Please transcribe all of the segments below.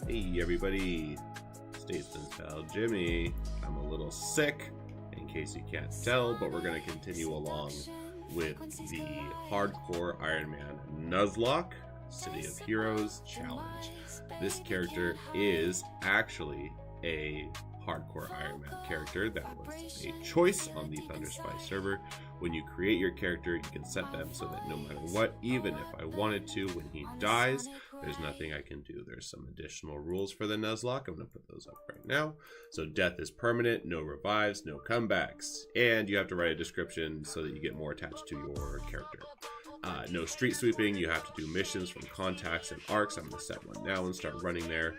Hey everybody, Statesman's pal Jimmy. I'm a little sick, in case you can't tell, but we're going to continue along with the Hardcore Iron Man Nuzlocke City of Heroes challenge. This character is actually a Hardcore Iron Man character that was a choice on the ThunderSpy server. When you create your character, you can set them so that no matter what, even if I wanted to, when he dies, there's nothing I can do. There's some additional rules for the Nuzlocke. I'm going to put those up right now. So death is permanent, no revives, no comebacks, and you have to write a description so that you get more attached to your character. No street sweeping. You have to do missions from contacts and arcs. I'm going to set one now and start running there.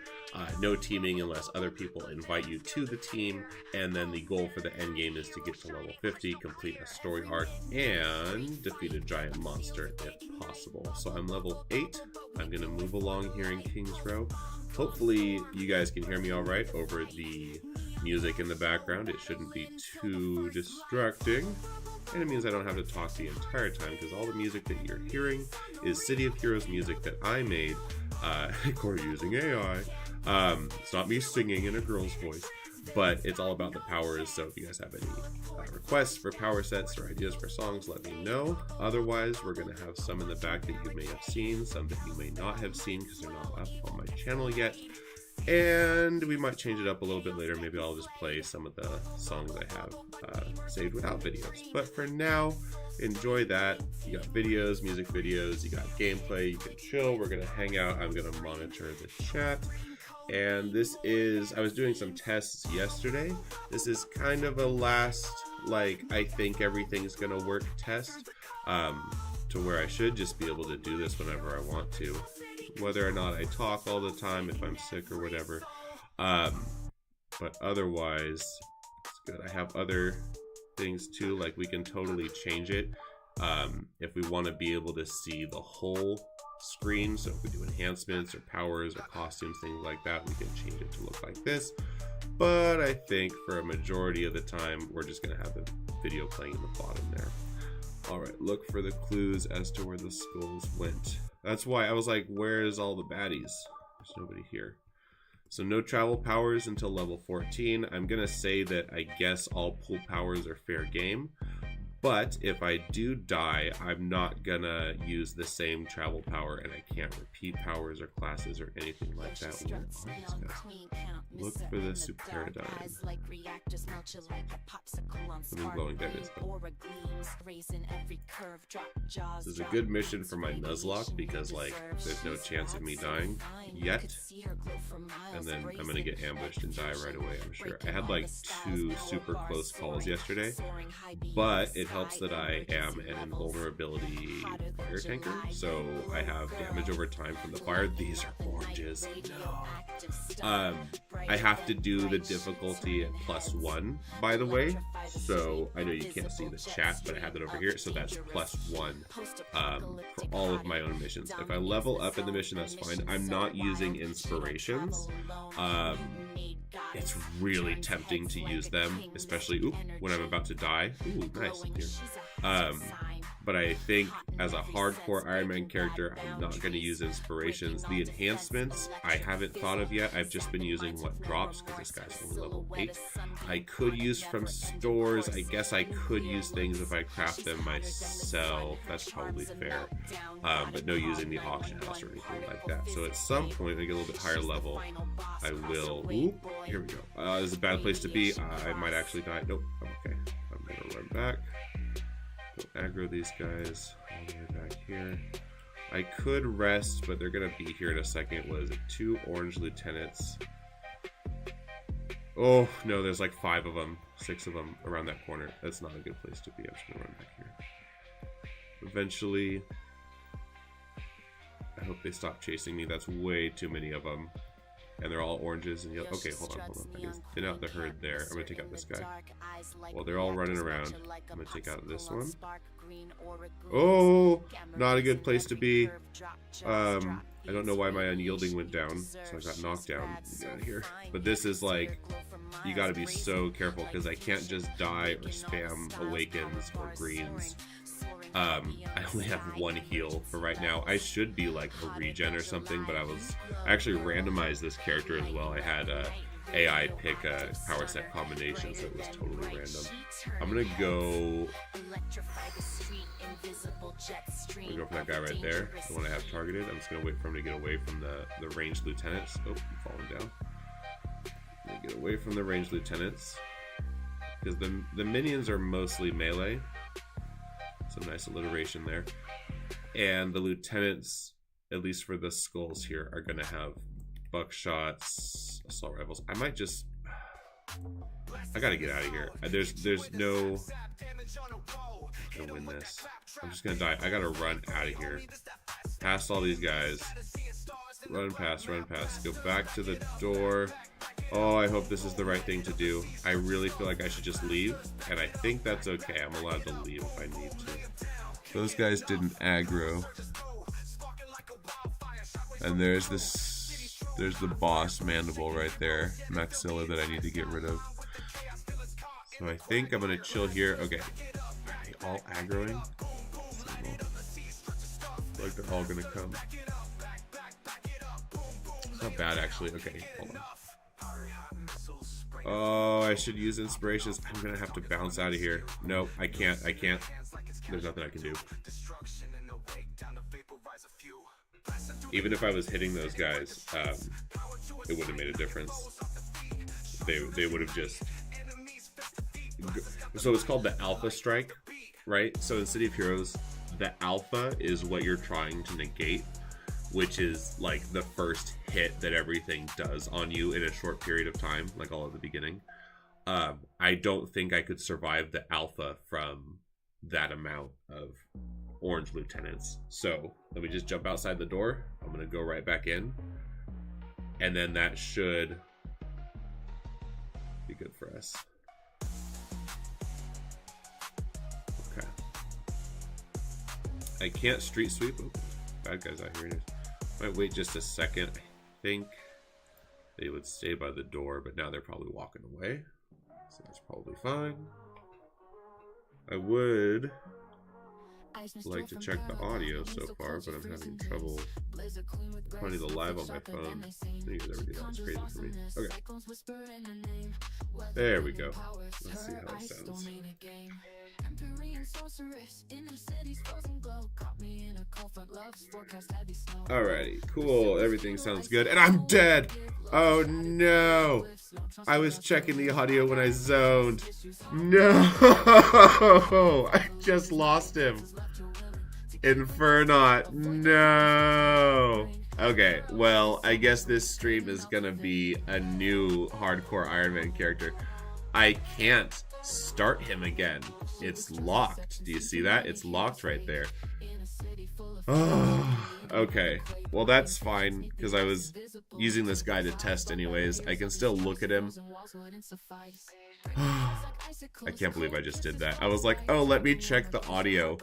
No teaming unless other people invite you to the team. And then the goal for the end game is to get to level 50, complete a story arc, and defeat a giant monster if possible. So I'm level 8. I'm going to move along here in King's Row. Hopefully you guys can hear me all right over the music in the background. It shouldn't be too distracting. And it means I don't have to talk the entire time because all the music that you're hearing is City of Heroes music that I made using AI. It's not me singing in a girl's voice, but it's all about the powers. So if you guys have any requests for power sets or ideas for songs, let me know. Otherwise, we're going to have some in the back that you may have seen, some that you may not have seen because they're not up on my channel yet. And we might change it up a little bit later. Maybe I'll just play some of the songs I have saved without videos. But for now, enjoy that. You got videos, music videos, you got gameplay, you can chill. We're going to hang out. I'm going to monitor the chat. And this is, I was doing some tests yesterday. This is kind of a last, like, I think everything's going to work test to where I should just be able to do this whenever I want to. Whether or not I talk all the time, if I'm sick or whatever. But otherwise, it's good. I have other things too, like we can totally change it if we want to be able to see the whole screen. So if we do enhancements or powers or costumes, things like that, we can change it to look like this. But I think for a majority of the time, we're just going to have the video playing in the bottom there. All right, look for the clues as to where the skulls went. That's why I was like, where's all the baddies? There's nobody here. So no travel powers until level 14. I'm going to say that I guess all pull powers are fair game. But if I do die, I'm not going to use the same travel power, and I can't repeat powers or classes or anything like that. Look for the super paradigm. Something glowing, there it is. This is a good mission for my Nuzlocke because, like, there's no chance of me dying yet. And then I'm going to get ambushed and die right away, I'm sure. I had like 2 super close calls yesterday, but it helps that I am an invulnerability fire tanker, so I have damage over time from the fire. These are oranges. No. I have to do the difficulty at +1, by the way, so I know you can't see the chat, but I have it over here, so that's +1 for all of my own missions. If I level up in the mission, that's fine. I'm not using inspirations. It's really tempting to use them, especially when I'm about to die. Ooh, nice. Here. But I think as a hardcore Iron Man character, I'm not going to use inspirations. The enhancements, I haven't thought of yet. I've just been using what drops because this guy's only level 8. I could use from stores. I guess I could use things if I craft them myself. That's probably fair. But no using the auction house or anything like that. So at some point, when I get a little bit higher level, I will... Ooh, here we go. This is a bad place to be. I might actually die. Nope, I'm okay. I'm going to run back. Aggro these guys all the way back here. I could rest, but they're gonna be here in a second. What is it? 2 orange lieutenants. Oh no, there's like 5 of them, 6 of them around that corner. That's not a good place to be. I'm just gonna run back here. Eventually, I hope they stop chasing me. That's way too many of them. And they're all oranges and yellow. Okay, hold on. I can thin out the herd there. I'm gonna take out this guy. Well, they're all running around. I'm gonna take out this one. Oh, not a good place to be. I don't know why my unyielding went down, so I got knocked down. Get out of here. But this is like, you gotta be so careful because I can't just die or spam awakens or greens. I only have one heal for right now. I should be like a regen or something, but I actually randomized this character as well. I had AI pick a power set combination, so it was totally random. I'm gonna go for that guy right there, the one I have targeted. I'm just gonna wait for him to get away from the ranged lieutenants. Oh, I'm falling down. I'm gonna get away from the ranged lieutenants because the minions are mostly melee. Some nice alliteration there. And the lieutenants, at least for the skulls here, are gonna have buckshots, assault rifles. I might just, I gotta get out of here. There's no, I'm gonna win this. I'm just gonna die. I gotta run out of here. Past all these guys. Run past, go back to the door. Oh, I hope this is the right thing to do. I really feel like I should just leave, and I think that's okay. I'm allowed to leave if I need to. Those guys didn't aggro. And there's the boss mandible right there, maxilla, that I need to get rid of. So I think I'm gonna chill here. Okay, are they all aggroing? I feel like they're all gonna come. It's not bad actually. Okay, hold on. Oh, I should use inspirations. I'm gonna have to bounce out of here. Nope, I can't. There's nothing I can do. Even if I was hitting those guys, it wouldn't have made a difference. They would have just... So it's called the Alpha Strike, right? So in City of Heroes, the Alpha is what you're trying to negate, which is like the first hit that everything does on you in a short period of time, like all at the beginning. I don't think I could survive the Alpha from that amount of orange lieutenants. So let me just jump outside the door. I'm gonna go right back in, and then that should be good for us. Okay. I can't street sweep. Oh, bad guys out here. Might wait just a second. I think they would stay by the door, but now they're probably walking away. So that's probably fine. I would like to check the audio so far, but I'm having trouble finding the live on my phone. I think everything else is crazy for me. Okay. There we go. Let's see how it sounds. Alrighty, cool. Everything sounds good. And I'm dead! Oh no! I was checking the audio when I zoned. No! I just lost him. Infernaut. No! Okay, well, I guess this stream is gonna be a new hardcore Iron Man character. I can't start him again. It's locked. Do you see that? It's locked right there. Oh, okay. Well, that's fine, because I was using this guy to test anyways. I can still look at him. I can't believe I just did that. I was like, oh, let me check the audio.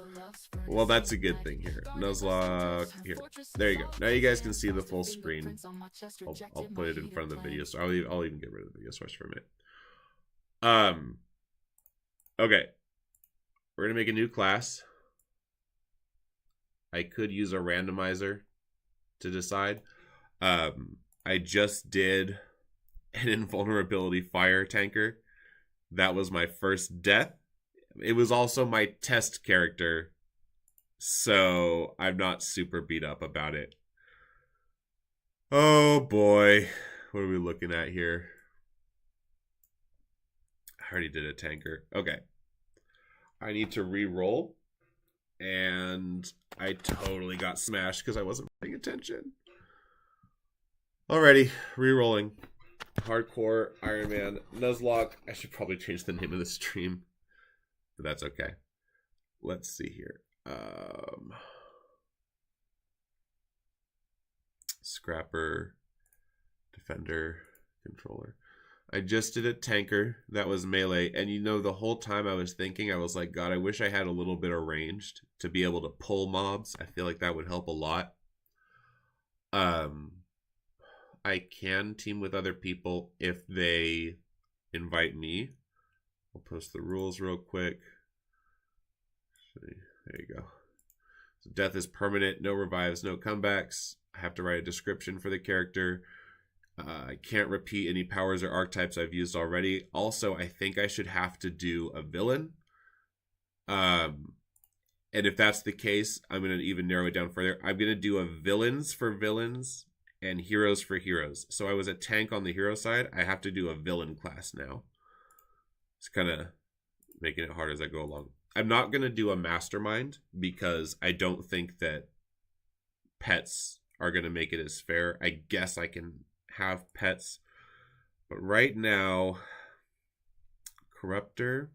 Well, that's a good thing here. Nuzlocke. Here. There you go. Now you guys can see the full screen. I'll put it in front of the video. So I'll even get rid of the video source for a minute. Okay. We're going to make a new class. I could use a randomizer to decide. I just did an invulnerability fire tanker. That was my first death. It was also my test character, so I'm not super beat up about it. Oh boy, what are we looking at here? I already did a tanker. Okay. I need to re-roll, and I totally got smashed because I wasn't paying attention. Alrighty, re-rolling. Hardcore Iron Man Nuzlocke. I should probably change the name of the stream, but that's okay. Let's see here. Scrapper, Defender, Controller. I just did a tanker that was melee, and you know, the whole time I was thinking, I was like, God, I wish I had a little bit of ranged to be able to pull mobs. I feel like that would help a lot. I can team with other people if they invite me. I'll post the rules real quick. There you go. So death is permanent, no revives, no comebacks. I have to write a description for the character. I can't repeat any powers or archetypes I've used already. Also, I think I should have to do a villain. And if that's the case, I'm going to even narrow it down further. I'm going to do a villains for villains and heroes for heroes. So I was a tank on the hero side. I have to do a villain class now. It's kind of making it hard as I go along. I'm not going to do a mastermind because I don't think that pets are going to make it as fair. I guess I can have pets, but right now, Corruptor,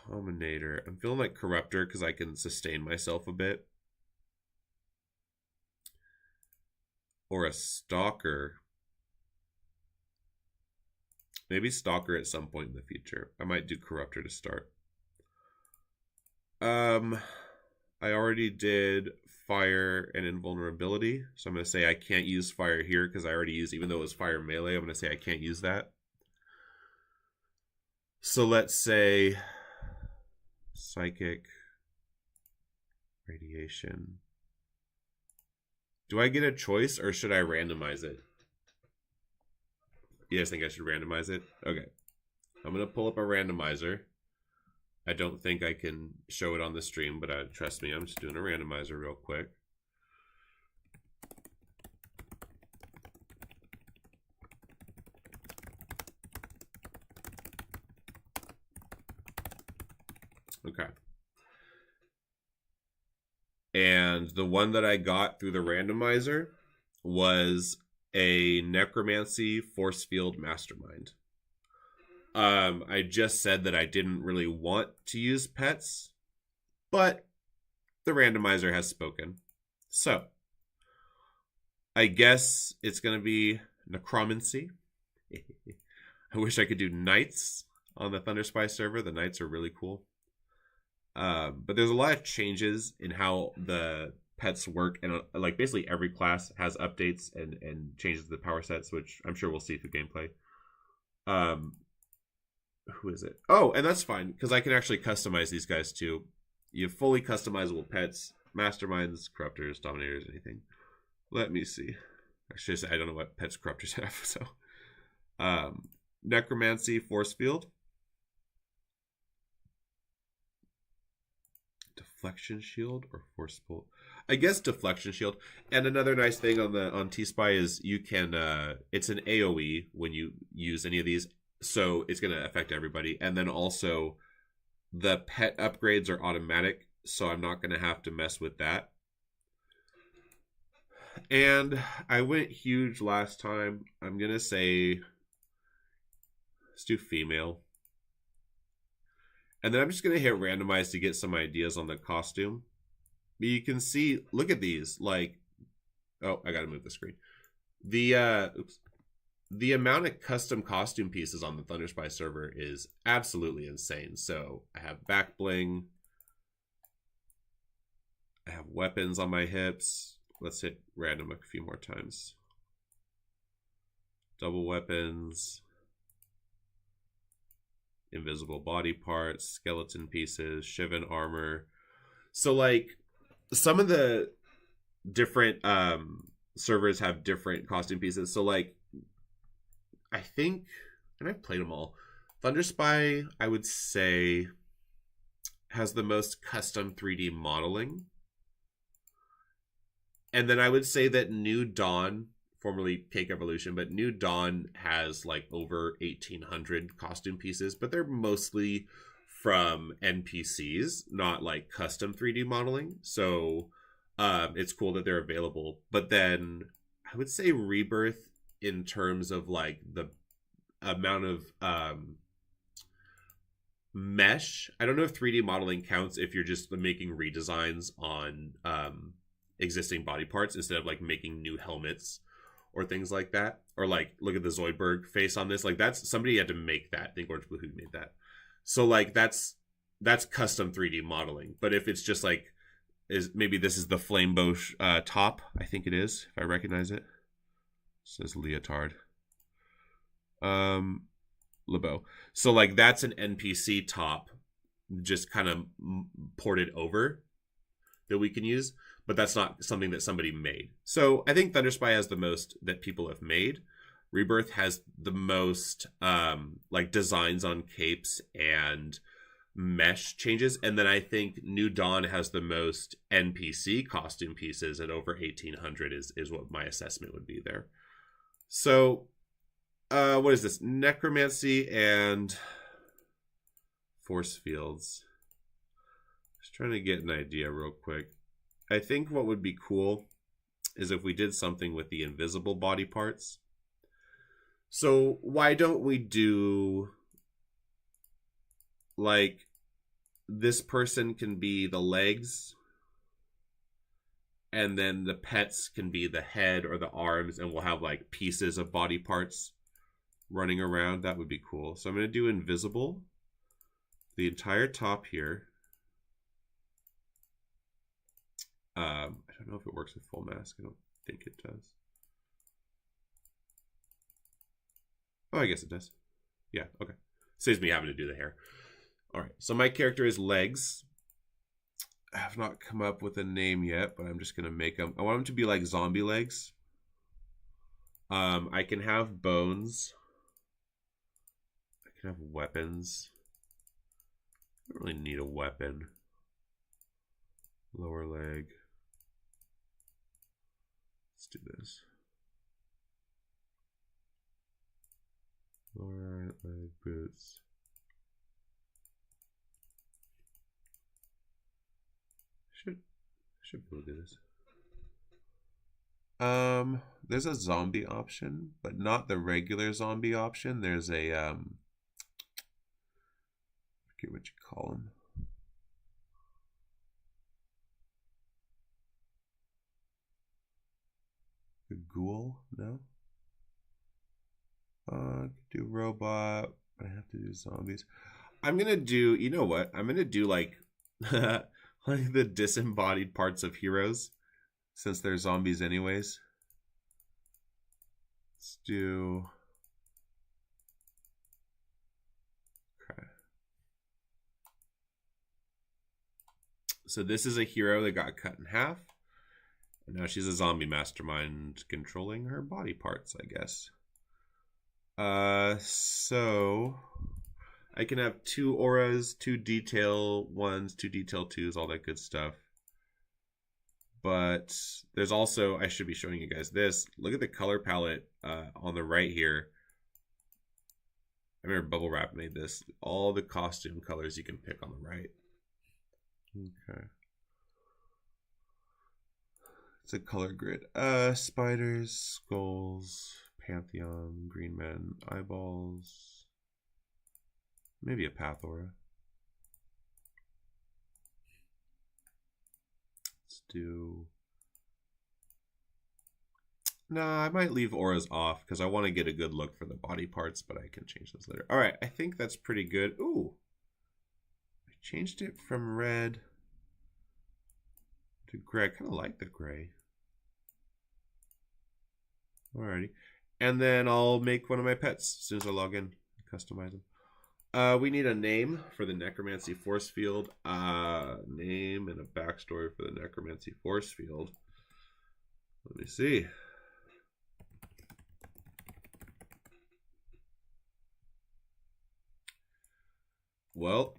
Dominator. I'm feeling like Corruptor because I can sustain myself a bit. Or a Stalker. Maybe Stalker at some point in the future. I might do Corruptor to start. I already did Fire and Invulnerability. So I'm going to say I can't use Fire here because I already used, even though it was Fire melee, I'm going to say I can't use that. So let's say Psychic, Radiation. Do I get a choice or should I randomize it? You guys think I should randomize it? Okay. I'm going to pull up a randomizer. I don't think I can show it on the stream, but trust me, I'm just doing a randomizer real quick. Okay. And the one that I got through the randomizer was a Necromancy Force Field Mastermind. I just said that I didn't really want to use pets, but the randomizer has spoken. So, I guess it's going to be Necromancy. I wish I could do Knights on the Thunderspy server. The Knights are really cool. But there's a lot of changes in how the pets work, and like basically every class has updates and changes to the power sets, which I'm sure we'll see through gameplay. Who is it? Oh, and that's fine because I can actually customize these guys too. You have fully customizable pets, masterminds, corruptors, dominators, anything. Let me see. Actually, I don't know what pets corruptors have. So, Necromancy, Force Field, Deflection Shield, or Force Bolt. I guess Deflection Shield. And another nice thing on T-Spy is you can it's an AoE when you use any of these, so it's going to affect everybody. And then also the pet upgrades are automatic, so I'm not going to have to mess with that. And I went huge last time. I'm going to say let's do female. And then I'm just going to hit randomize to get some ideas on the costume. But you can see, look at these. Like, oh, I got to move the screen. The amount of custom costume pieces on the Thunderspy server is absolutely insane. So I have back bling. I have weapons on my hips. Let's hit random a few more times. Double weapons. Invisible body parts, skeleton pieces, Shivan armor. So like some of the different servers have different costume pieces. So like I think, and I've played them all, Thunderspy I would say has the most custom 3D modeling. And then I would say that New Dawn, formerly Cake Evolution, but New Dawn has like over 1,800 costume pieces, but they're mostly from NPCs, not like custom 3D modeling. So it's cool that they're available. But then I would say Rebirth, in terms of like the amount of mesh, I don't know if 3D modeling counts if you're just making redesigns on existing body parts instead of like making new helmets or things like that. Or like, look at the Zoidberg face on this. Like that's, somebody had to make that. I think Orange Blue Hood made that. So like that's custom 3D modeling. But if it's just like, maybe this is the Flamebow top, I think it is, if I recognize it. It says leotard. LeBeau. So like that's an NPC top just kind of ported over. that we can use, but that's not something that somebody made. So I think Thunderspy has the most that people have made. Rebirth has the most like designs on capes and mesh changes, and then I think New Dawn has the most NPC costume pieces at over 1,800 is what my assessment would be there. So what is this? Necromancy and force fields. Just trying to get an idea real quick. I think what would be cool is if we did something with the invisible body parts. So why don't we do like this person can be the legs and then the pets can be the head or the arms, and we'll have like pieces of body parts running around. That would be cool. So I'm going to do invisible the entire top here. I don't know if it works with full mask. I don't think it does. Oh, I guess it does. Yeah, okay. Saves me having to do the hair. All right, so my character is legs. I have not come up with a name yet, but I'm just going to make them. I want them to be like zombie legs. I can have bones. I can have weapons. I don't really need a weapon. Lower leg. Let's do this. Lower right leg, boots. Should be able to do this. There's a zombie option, but not the regular zombie option. There's a I forget what you call them. The ghoul? No. Do robot. I have to do zombies. I'm gonna do. You know what? I'm gonna do like like the disembodied parts of heroes, since they're zombies anyways. Let's do. Okay. So this is a hero that got cut in half. And now she's a zombie mastermind controlling her body parts, I guess. So I can have 2 auras, 2 detail 1s, 2 detail 2s, all that good stuff. But there's also, I should be showing you guys this. Look at the color palette on the right here. I remember Bubble Wrap made this. All the costume colors you can pick on the right. Okay. It's a color grid. Spiders, skulls, Pantheon, green men, eyeballs. Maybe a path aura. Let's do. Nah, I might leave auras off because I want to get a good look for the body parts, but I can change those later. All right, I think that's pretty good. Ooh, I changed it from red to gray. I kind of like the gray. Alrighty. And then I'll make one of my pets as soon as I log in, customize them. We need a name for the Necromancy Force Field. Name and a backstory for the Necromancy Force Field. Let me see. Well,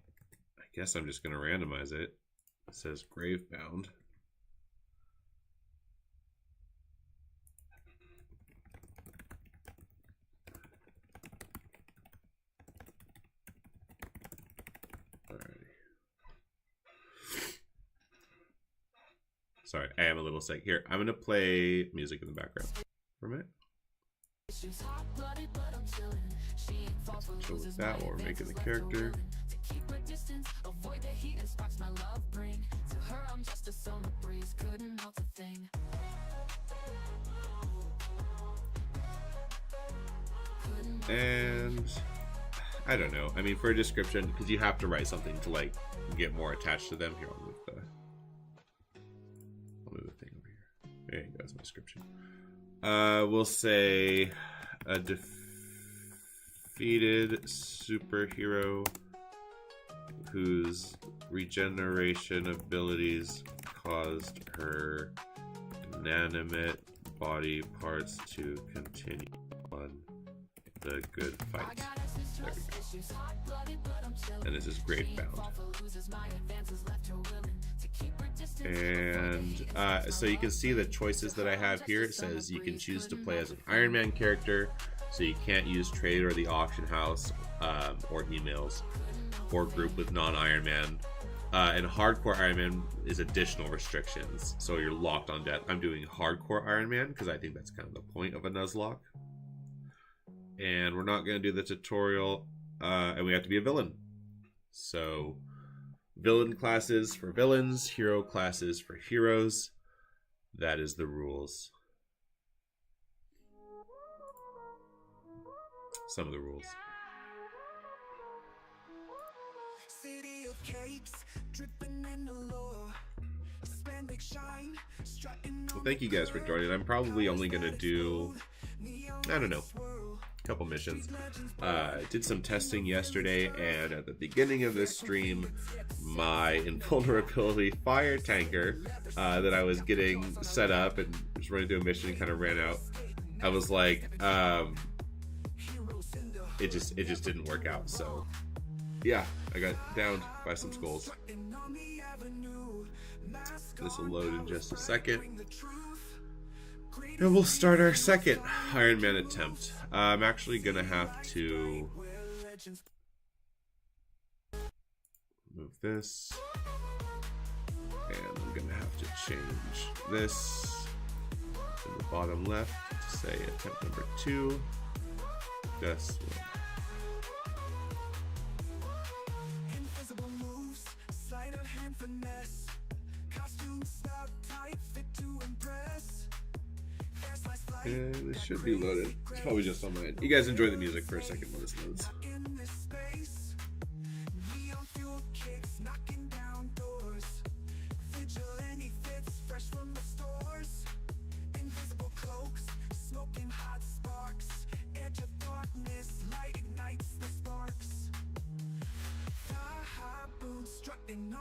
I guess I'm just going to randomize it. It says Gravebound. Sorry, I am a little sick. Here, I'm going to play music in the background for a minute. Chill with that while we're making the character. And I don't know. I mean, for a description, because you have to write something to like get more attached to them. Here, I'll move the thing over here. There you go, that's my description. We'll say a defeated superhero whose regeneration abilities caused her inanimate body parts to continue on the good fight. There we go. And this is great bound. And so you can see the choices that I have here. It says you can choose to play as an Iron Man character, so you can't use trade or the auction house or emails, or group with non-Iron Man. And hardcore Iron Man is additional restrictions, so you're locked on death. I'm doing hardcore Iron Man because I think that's kind of the point of a Nuzlocke. And we're not going to do the tutorial, and we have to be a villain. So villain classes for villains, hero classes for heroes. That is the rules. Some of the rules. City of capes, dripping in the lore. Spandex shine, strutting. Well, thank you guys for joining. I'm probably only going to do, I don't know, a couple missions. Did some testing yesterday, and at the beginning of this stream, my invulnerability fire tanker that I was getting set up and was running through a mission kind of ran out. I was like, it just didn't work out. So yeah, I got downed by some skulls. This will load in just a second. And we'll start our second Iron Man attempt. I'm actually going to have to move this. And I'm going to have to change this in the bottom left to say attempt number 2. Just one. And this should be loaded. It's probably just on mine. You guys enjoy the music for a second when this loads.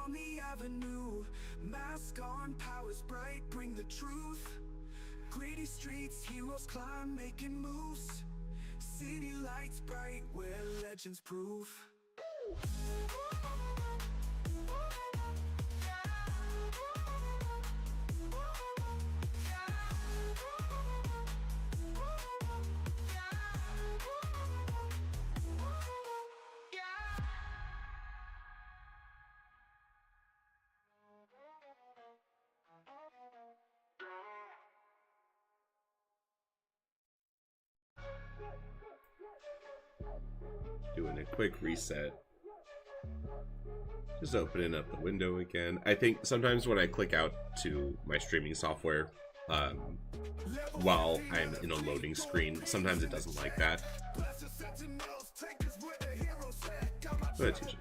On the avenue, mask on, powers bright, bring the truth. Gritty streets, heroes climb, making moves. City lights bright, where legends prove. Doing a quick reset. Just opening up the window again. I think sometimes when I click out to my streaming software while I'm in a loading screen, sometimes it doesn't like that. But it's usually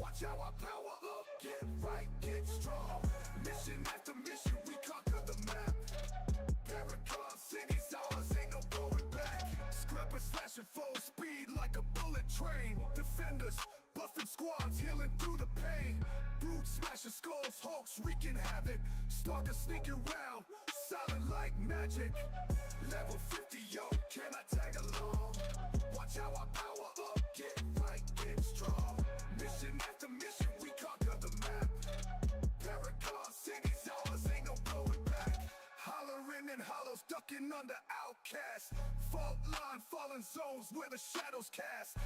watch how I power up, get right, get strong. Mission after mission, we conquer the map. Paragon city's ours, ain't no going back. Scrappers flashing full speed like a bullet train. Defenders, buffing squads, healing through the pain. Brutes smashing skulls, hulks wreaking havoc. Stalkers sneaking round, silent like magic. Level 50, yo, can I tag along? Watch how I power up, get right, get strong. Mission after mission, we conquer the map. Paragon city's ours, ain't no going back. Hollering in hollows, ducking under outcasts. Fault line, fallen zones where the shadows cast.